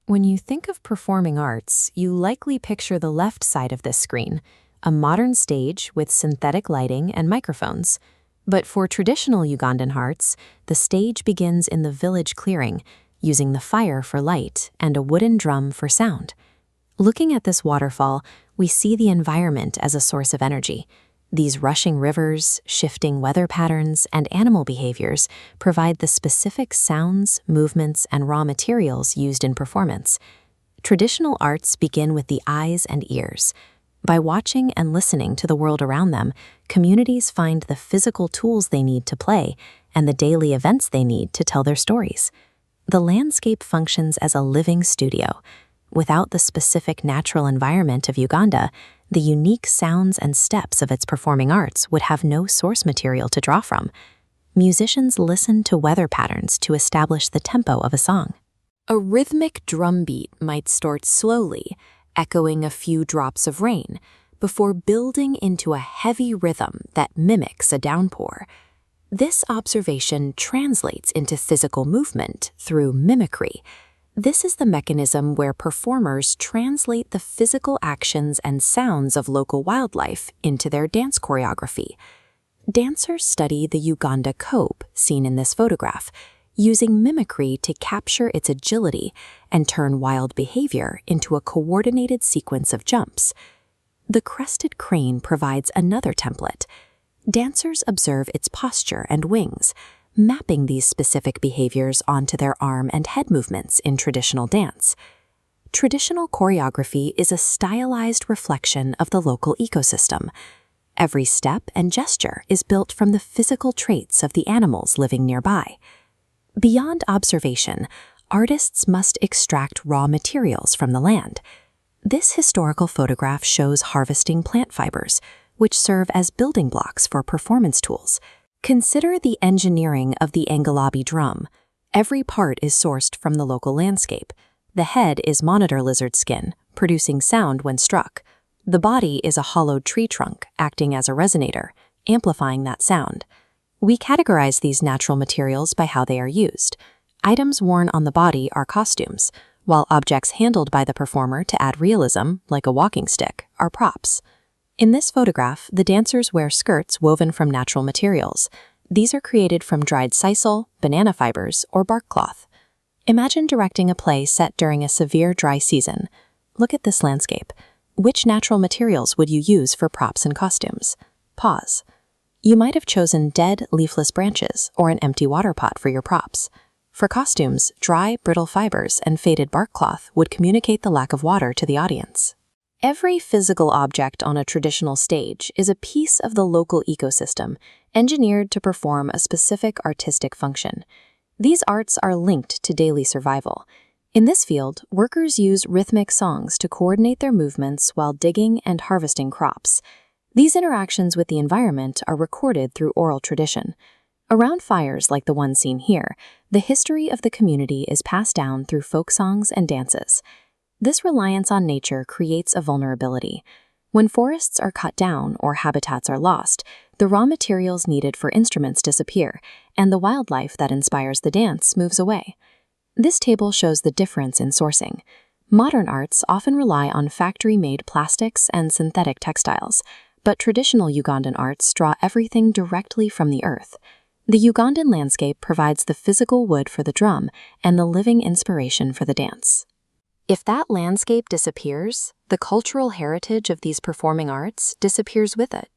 When you think of performing arts, you likely picture the left side of this screen, a modern stage with synthetic lighting and microphones. But for traditional Ugandan arts, the stage begins in the village clearing, using the fire for light and a wooden drum for sound. Looking at this waterfall, we see the environment as a source of energy. These rushing rivers, shifting weather patterns, and animal behaviors provide the specific sounds, movements, and raw materials used in performance. Traditional arts begin with the eyes and ears. By watching and listening to the world around them, communities find the physical tools they need to play and the daily events they need to tell their stories. The landscape functions as a living studio. Without the specific natural environment of Uganda, the unique sounds and steps of its performing arts would have no source material to draw from. Musicians listen to weather patterns to establish the tempo of a song. A rhythmic drum beat might start slowly, echoing a few drops of rain, before building into a heavy rhythm that mimics a downpour. This observation translates into physical movement through mimicry. This is the mechanism where performers translate the physical actions and sounds of local wildlife into their dance choreography. Dancers study the Uganda kobe, seen in this photograph, using mimicry to capture its agility and turn wild behavior into a coordinated sequence of jumps. The crested crane provides another template. Dancers observe its posture and wings, mapping these specific behaviors onto their arm and head movements in traditional dance. Traditional choreography is a stylized reflection of the local ecosystem. Every step and gesture is built from the physical traits of the animals living nearby. Beyond observation, artists must extract raw materials from the land. This historical photograph shows harvesting plant fibers, which serve as building blocks for performance tools. Consider the engineering of the Angalabi drum. Every part is sourced from the local landscape. The head is monitor lizard skin, producing sound when struck. The body is a hollowed tree trunk, acting as a resonator, amplifying that sound. We categorize these natural materials by how they are used. Items worn on the body are costumes, while objects handled by the performer to add realism, like a walking stick, are props. In this photograph, the dancers wear skirts woven from natural materials. These are created from dried sisal, banana fibers, or bark cloth. Imagine directing a play set during a severe dry season. Look at this landscape. Which natural materials would you use for props and costumes? Pause. You might have chosen dead, leafless branches or an empty water pot for your props. For costumes, dry, brittle fibers and faded bark cloth would communicate the lack of water to the audience. Every physical object on a traditional stage is a piece of the local ecosystem, engineered to perform a specific artistic function. These arts are linked to daily survival. In this field, workers use rhythmic songs to coordinate their movements while digging and harvesting crops. These interactions with the environment are recorded through oral tradition. Around fires like the one seen here, the history of the community is passed down through folk songs and dances. This reliance on nature creates a vulnerability. When forests are cut down or habitats are lost, the raw materials needed for instruments disappear, and the wildlife that inspires the dance moves away. This table shows the difference in sourcing. Modern arts often rely on factory-made plastics and synthetic textiles, but traditional Ugandan arts draw everything directly from the earth. The Ugandan landscape provides the physical wood for the drum and the living inspiration for the dance. If that landscape disappears, the cultural heritage of these performing arts disappears with it.